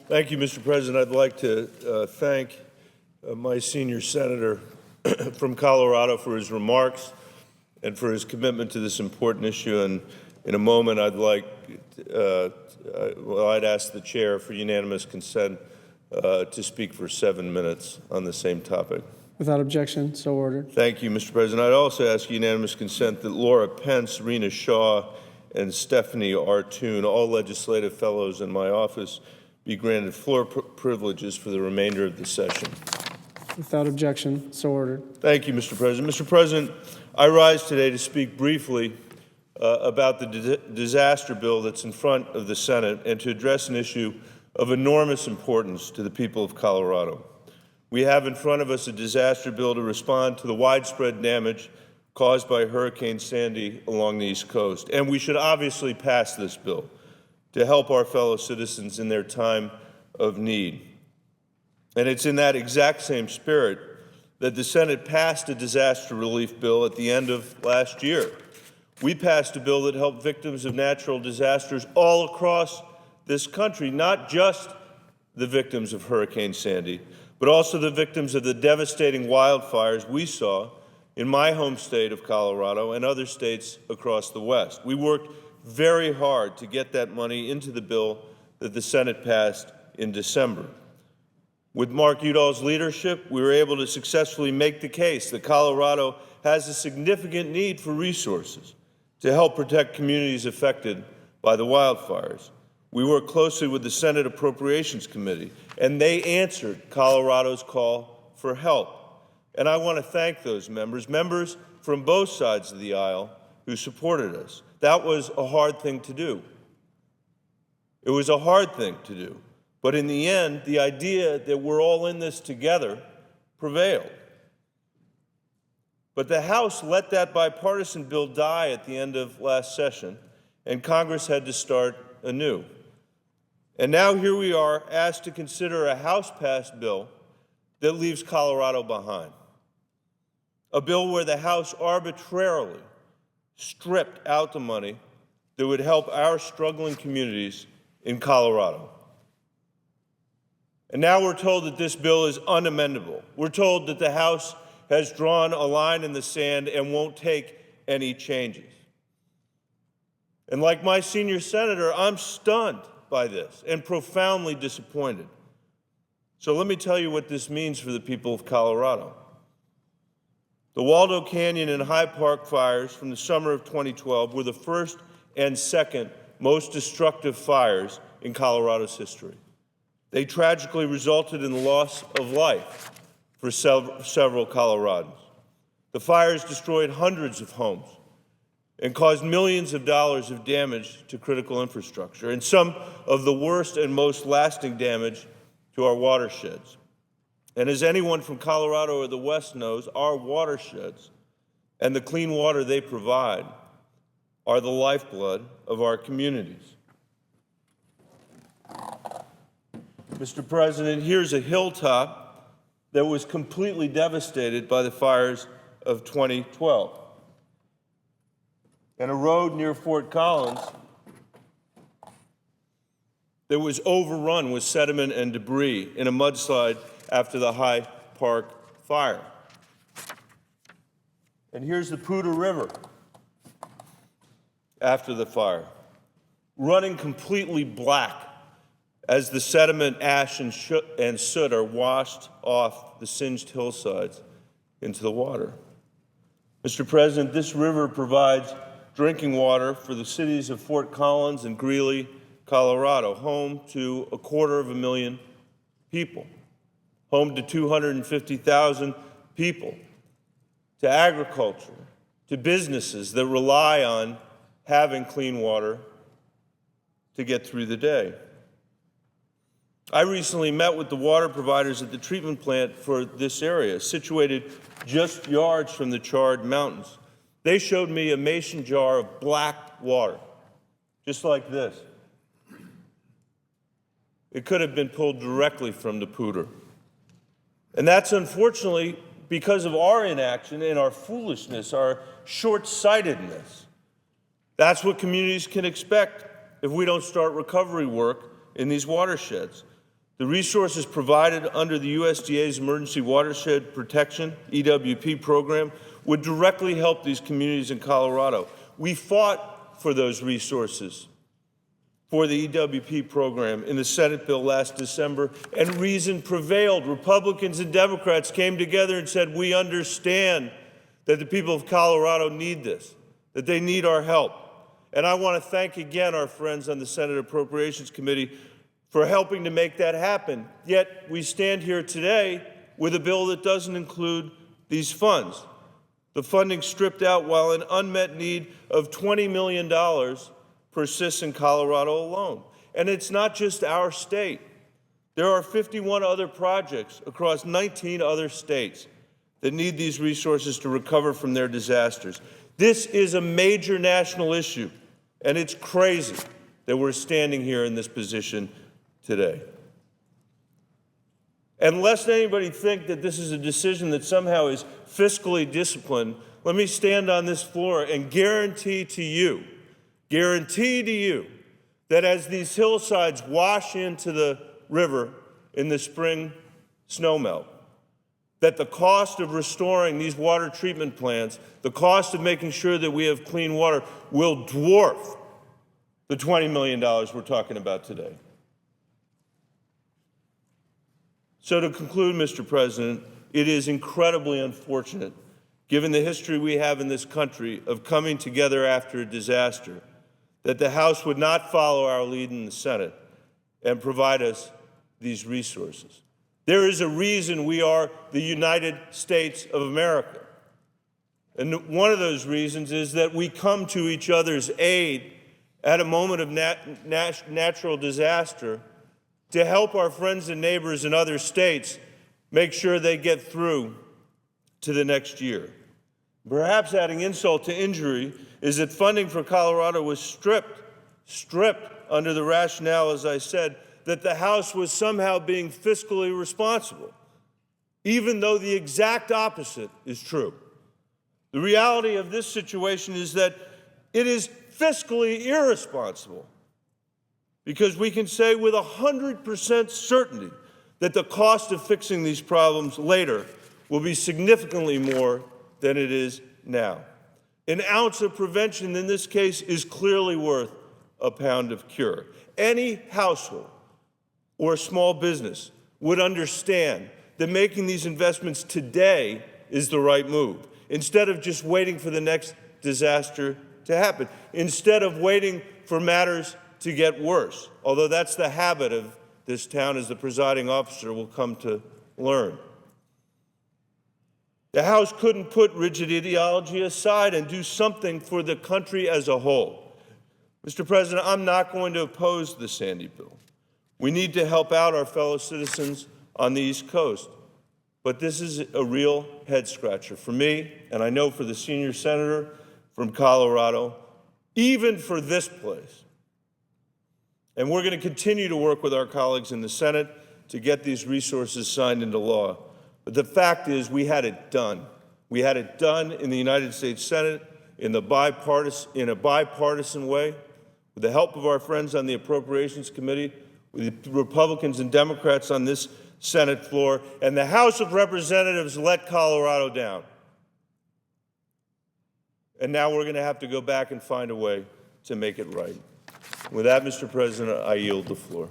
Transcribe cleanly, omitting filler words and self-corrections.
Thank you, Mr. President. I'd like to thank my senior senator from Colorado for his remarks and for his commitment to this important issue. And in a moment, I'd ask the chair for unanimous consent to speak for 7 minutes on the same topic. Without objection, so ordered. Thank you, Mr. President. I'd also ask unanimous consent that Laura Pence, Rena Shaw, and Stephanie Artoon, all legislative fellows in my office, be granted floor privileges for the remainder of the session. Without objection, so ordered. Thank you, Mr. President. Mr. President, I rise today to speak briefly about the disaster bill that's in front of the Senate and to address an issue of enormous importance to the people of Colorado. We have in front of us a disaster bill to respond to the widespread damage caused by Hurricane Sandy along the East Coast. And we should obviously pass this bill to help our fellow citizens in their time of need. And it's in that exact same spirit that the Senate passed a disaster relief bill at the end of last year. We passed a bill that helped victims of natural disasters all across this country, not just the victims of Hurricane Sandy, but also the victims of the devastating wildfires we saw in my home state of Colorado and other states across the West. We worked very hard to get that money into the bill that the Senate passed in December. With Mark Udall's leadership, we were able to successfully make the case that Colorado has a significant need for resources to help protect communities affected by the wildfires. We worked closely with the Senate Appropriations Committee, and they answered Colorado's call for help. And I want to thank those members from both sides of the aisle who supported us. That was a hard thing to do. It was a hard thing to do. But in the end, the idea that we're all in this together prevailed. But the House let that bipartisan bill die at the end of last session, and Congress had to start anew. And now here we are, asked to consider a House-passed bill that leaves Colorado behind. A bill where the House arbitrarily stripped out the money that would help our struggling communities in Colorado. And now we're told that this bill is unamendable. We're told that the House has drawn a line in the sand and won't take any changes. And like my senior senator, I'm stunned by this and profoundly disappointed. So let me tell you what this means for the people of Colorado. The Waldo Canyon and High Park fires from the summer of 2012 were the first and second most destructive fires in Colorado's history. They tragically resulted in the loss of life for several Coloradans. The fires destroyed hundreds of homes and caused millions of dollars of damage to critical infrastructure, and some of the worst and most lasting damage to our watersheds. And as anyone from Colorado or the West knows, our watersheds and the clean water they provide are the lifeblood of our communities. Mr. President, here's a hilltop that was completely devastated by the fires of 2012. And a road near Fort Collins that was overrun with sediment and debris in a mudslide after the High Park fire. And here's the Poudre River after the fire, running completely black as the sediment, ash, and soot are washed off the singed hillsides into the water. Mr. President, this river provides drinking water for the cities of Fort Collins and Greeley, Colorado, home to 250,000 people, home to 250,000 people, to agriculture, to businesses that rely on having clean water to get through the day. I recently met with the water providers at the treatment plant for this area, situated just yards from the charred mountains. They showed me a mason jar of black water, just like this. It could have been pulled directly from the Poudre. And that's unfortunately because of our inaction and our foolishness, our short-sightedness. That's what communities can expect if we don't start recovery work in these watersheds. The resources provided under the USDA's Emergency Watershed Protection, EWP program, would directly help these communities in Colorado. We fought for those resources for the EWP program in the Senate bill last December, and reason prevailed. Republicans and Democrats came together and said, we understand that the people of Colorado need this, that they need our help. And I want to thank again our friends on the Senate Appropriations Committee for helping to make that happen. Yet we stand here today with a bill that doesn't include these funds. The funding stripped out while an unmet need of $20 million persists in Colorado alone. And it's not just our state. There are 51 other projects across 19 other states that need these resources to recover from their disasters. This is a major national issue, and it's crazy that we're standing here in this position today. And lest anybody think that this is a decision that somehow is fiscally disciplined, let me stand on this floor and guarantee to you that as these hillsides wash into the river in the spring snowmelt, that the cost of restoring these water treatment plants, the cost of making sure that we have clean water, will dwarf the $20 million we're talking about today. So to conclude, Mr. President, it is incredibly unfortunate, given the history we have in this country of coming together after a disaster, that the House would not follow our lead in the Senate and provide us these resources. There is a reason we are the United States of America. And one of those reasons is that we come to each other's aid at a moment of natural disaster to help our friends and neighbors in other states make sure they get through to the next year. Perhaps adding insult to injury is that funding for Colorado was stripped under the rationale, as I said, that the House was somehow being fiscally responsible, even though the exact opposite is true. The reality of this situation is that it is fiscally irresponsible, because we can say with 100% certainty that the cost of fixing these problems later will be significantly more than it is now. An ounce of prevention in this case is clearly worth a pound of cure. Any household or small business would understand that making these investments today is the right move, instead of just waiting for the next disaster to happen, instead of waiting for matters to get worse, although that's the habit of this town, as the presiding officer will come to learn. The House couldn't put rigid ideology aside and do something for the country as a whole. Mr. President, I'm not going to oppose the Sandy bill. We need to help out our fellow citizens on the East Coast. But this is a real head-scratcher for me, and I know for the senior senator from Colorado, even for this place. And we're going to continue to work with our colleagues in the Senate to get these resources signed into law. But the fact is, we had it done. We had it done in the United States Senate in a bipartisan way, with the help of our friends on the Appropriations Committee, with the Republicans and Democrats on this Senate floor, and the House of Representatives let Colorado down. And now we're going to have to go back and find a way to make it right. With that, Mr. President, I yield the floor.